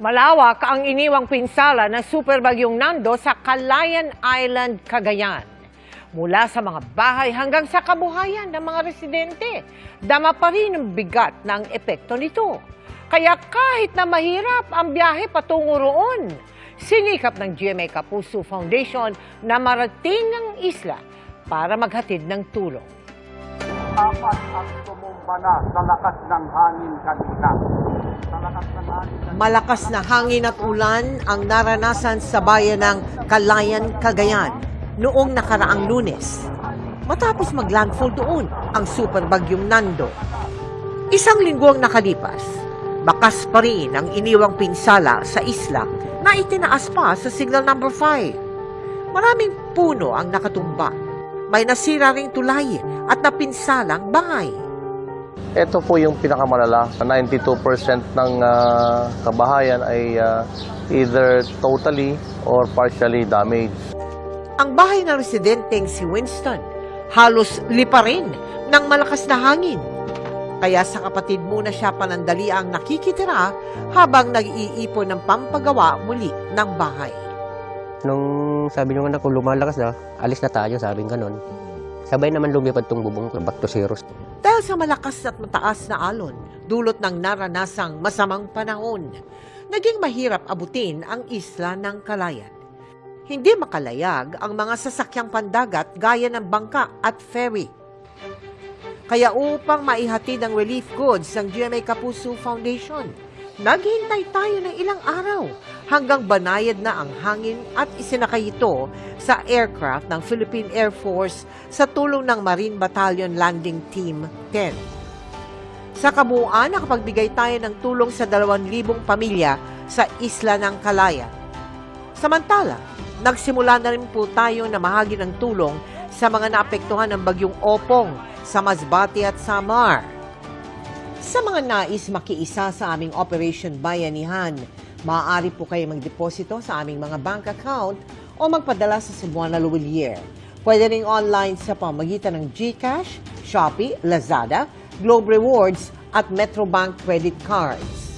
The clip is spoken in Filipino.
Malawak ang iniwang pinsala ng superbagyong Nando sa Calayan Island, Cagayan. Mula sa mga bahay hanggang sa kabuhayan ng mga residente, dama pa rin ang bigat ng epekto nito. Kaya kahit na mahirap ang biyahe patungo roon, sinikap ng GMA Kapuso Foundation na marating ang isla para maghatid ng tulong. Apat ang tumumba na sa lakas ng hangin kanina. Malakas na hangin at ulan ang naranasan sa bayan ng Calayan, Cagayan noong nakaraang Lunes. Matapos maglandfall doon ang superbagyong Nando. Isang linggo ang nakalipas, bakas pa rin ang iniwang pinsala sa isla na itinaas pa sa signal number 5. Maraming puno ang nakatumba. May nasira ring tulay at napinsalang bahay. Ito po yung pinakamalala. 92% ng kabahayan ay either totally or partially damaged. Ang bahay ng residenteng si Winston, halos lipa rin ng malakas na hangin. Kaya sa kapatid muna siya panandali ang nakikitira habang nag-iipon ng pampagawa muli ng bahay. Nung sabi nung anak ko, lumalakas na, alis na tayo, sabi nga nun. Sabay naman lumipad tong bubong ko, back to zero. Dahil sa malakas at mataas na alon, dulot ng naranasang masamang panahon, naging mahirap abutin ang isla ng Calayan. Hindi makalayag ang mga sasakyang pandagat gaya ng bangka at ferry. Kaya upang maihatid ang relief goods ng GMA Kapuso Foundation, naghintay tayo ng ilang araw hanggang banayad na ang hangin at isinakay ito sa aircraft ng Philippine Air Force sa tulong ng Marine Battalion Landing Team 10. Sa kabuuan, nakapagbigay tayo ng tulong sa 2,000 pamilya sa isla ng Calayan. Samantala, nagsimula na rin po tayo na mahagi ng tulong sa mga naapektuhan ng bagyong Opong sa Masbate at Samar. Sa mga nais makiisa sa aming Operation Bayanihan, maaari po kayo magdeposito sa aming mga bank account o magpadala sa Cebuana Luwilier. Pwede ring online sa pamagitan ng GCash, Shopee, Lazada, Globe Rewards at Metrobank credit cards.